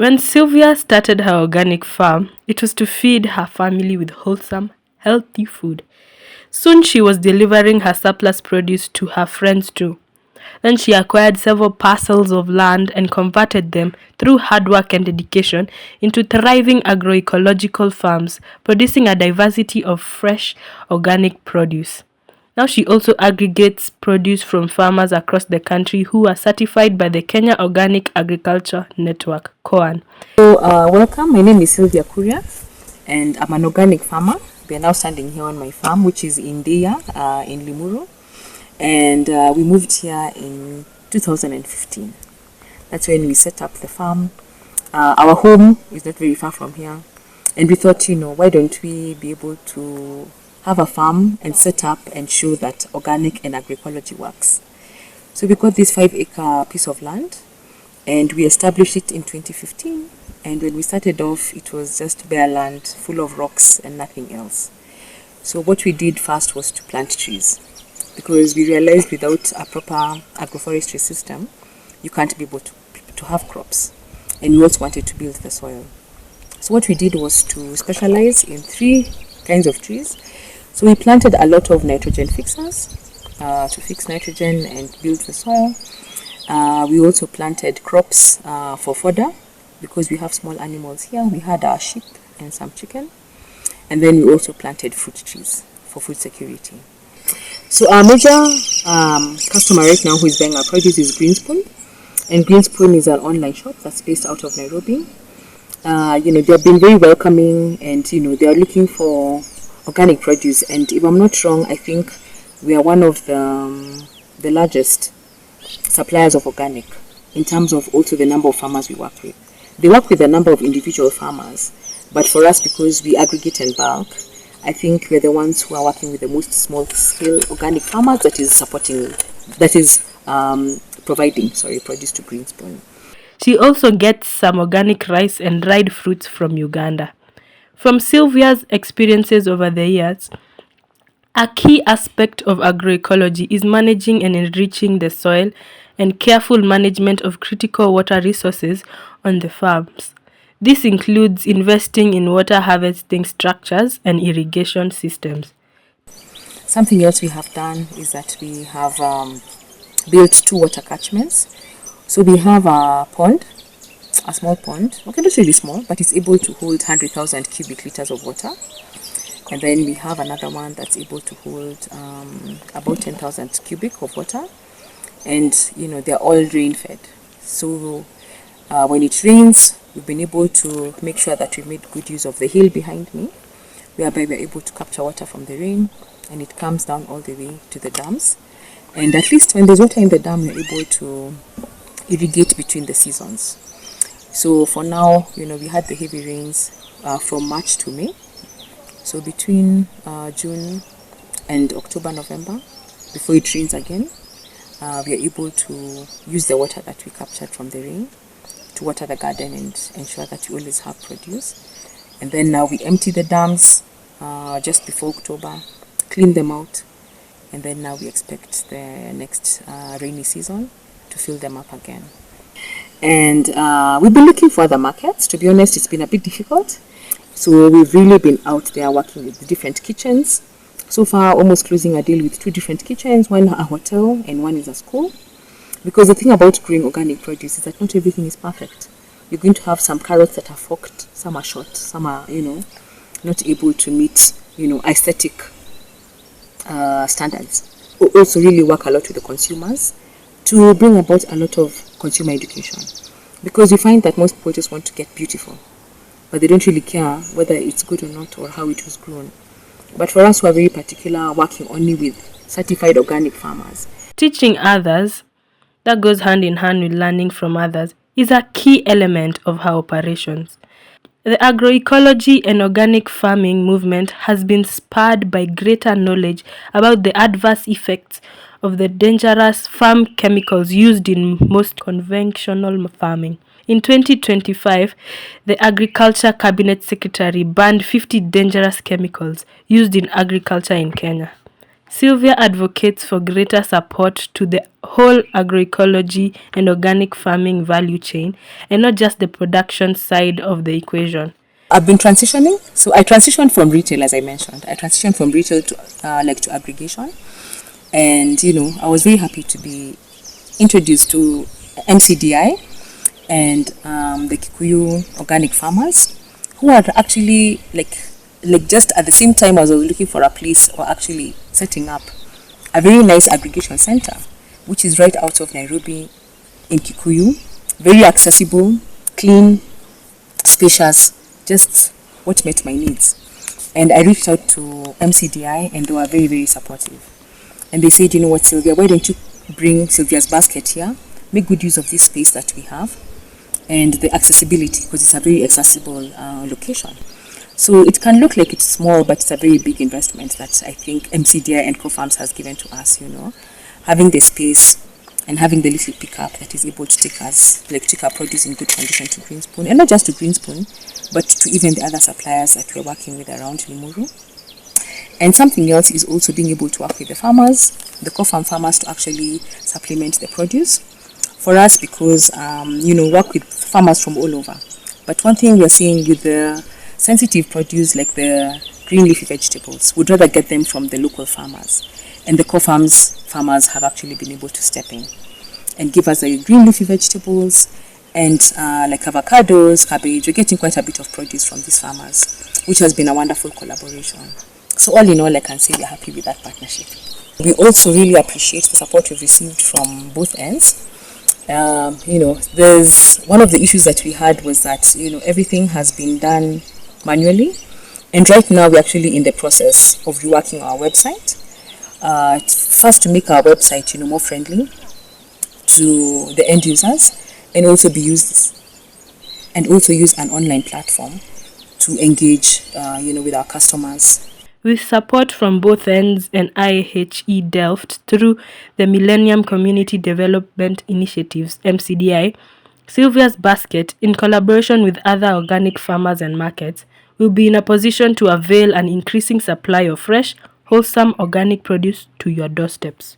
When Sylvia started her organic farm, it was to feed her family with wholesome, healthy food. Soon she was delivering her surplus produce to her friends too. Then she acquired several parcels of land and converted them, through hard work and dedication, into thriving agro-ecological farms, producing a diversity of fresh, organic produce. Now she also aggregates produce from farmers across the country who are certified by the Kenya Organic Agriculture Network, KOAN. Welcome. My name is Sylvia Kuria, and I'm an organic farmer. We are now standing here on my farm, which is in Deya, in Limuru, and we moved here in 2015. That's when we set up the farm. Our home is not very far from here, and we thought, why don't we be able to have a farm and set up and show that organic and agroecology works. So we got this 5-acre piece of land, and we established it in 2015. And when we started off, it was just bare land full of rocks and nothing else. So what we did first was to plant trees, because we realized without a proper agroforestry system, you can't be able to have crops. And we also wanted to build the soil. So what we did was to specialize in 3 kinds of trees. So we planted a lot of nitrogen fixers to fix nitrogen and build the soil. We also planted crops for fodder, because we have small animals here. We had our sheep and some chicken. And then we also planted fruit trees for food security. So our major customer right now who is buying our produce is Greenspoon. And Greenspoon is an online shop that's based out of Nairobi. They've been very welcoming, and they are looking for organic produce. And if I'm not wrong, I think we are one of the largest suppliers of organic in terms of also the number of farmers we work with. They work with a number of individual farmers, but for us, because we aggregate in bulk, I think we're the ones who are working with the most small-scale organic farmers that is providing produce to Greenspoon. She also gets some organic rice and dried fruits from Uganda. From Sylvia's experiences over the years, a key aspect of agroecology is managing and enriching the soil and careful management of critical water resources on the farms. This includes investing in water harvesting structures and irrigation systems. Something else we have done is that we have built 2 water catchments. So we have a pond, a small pond, okay, not really small, but it's able to hold 100,000 cubic liters of water. And then we have another one that's able to hold about 10,000 cubic of water. And, they're all rain fed. So when it rains, we've been able to make sure that we made good use of the hill behind me, whereby we're able to capture water from the rain, and it comes down all the way to the dams. And at least when there's water in the dam, we're able to irrigate between the seasons. So for now, we had the heavy rains from March to May. So between June and October, November, before it rains again, we are able to use the water that we captured from the rain to water the garden and ensure that we always have produce. And then now we empty the dams just before October, clean them out, and then now we expect the next rainy season to fill them up again. And we've been looking for other markets. To be honest, it's been a bit difficult. So we've really been out there working with the different kitchens. So far, almost closing a deal with 2 different kitchens, one a hotel and one is a school. Because the thing about growing organic produce is that not everything is perfect. You're going to have some carrots that are forked, some are short, some are, not able to meet, aesthetic standards. We also really work a lot with the consumers to bring about a lot of consumer education. Because we find that most people just want to get beautiful, but they don't really care whether it's good or not or how it was grown. But for us, we're very particular, working only with certified organic farmers. Teaching others, that goes hand in hand with learning from others, is a key element of her operations. The agroecology and organic farming movement has been spurred by greater knowledge about the adverse effects of the dangerous farm chemicals used in most conventional farming. In 2025, the Agriculture Cabinet Secretary banned 50 dangerous chemicals used in agriculture in Kenya. Sylvia advocates for greater support to the whole agroecology and organic farming value chain and not just the production side of the equation. I've been transitioning. So I transitioned from retail, as I mentioned. I transitioned from retail to to aggregation, and I was very happy to be introduced to MCDI and the Kikuyu organic farmers, who are actually like just at the same time as I was looking for a place, or actually setting up a very nice aggregation center, which is right out of Nairobi in Kikuyu. Very accessible, clean, spacious, just what met my needs. And I reached out to MCDI, and they were very, very supportive. And they said, you know what, Sylvia, why don't you bring Sylvia's Basket here, make good use of this space that we have, and the accessibility, because it's a very accessible location. So it can look like it's small, but it's a very big investment that I think MCDI and Co-Farms has given to us, having the space and having the little pickup that is able to take our produce in good condition to Greenspoon, and not just to Greenspoon, but to even the other suppliers that we're working with around Limuru. And something else is also being able to work with the farmers, the co-farm farmers, to actually supplement the produce for us, because work with farmers from all over. But one thing we're seeing with the sensitive produce, like the green leafy vegetables, we'd rather get them from the local farmers. And the co-farms farmers have actually been able to step in and give us the green leafy vegetables and like avocados, cabbage. We're getting quite a bit of produce from these farmers, which has been a wonderful collaboration. So all in all, I can say we're happy with that partnership. We also really appreciate the support we've received from both ends. There's one of the issues that we had was that everything has been done manually, and right now we're actually in the process of reworking our website. First, to make our website more friendly to the end users, and also use an online platform to engage with our customers. With support from both ends and IHE Delft through the Millennium Community Development Initiatives (MCDI), Sylvia's Basket, in collaboration with other organic farmers and markets, will be in a position to avail an increasing supply of fresh, wholesome organic produce to your doorsteps.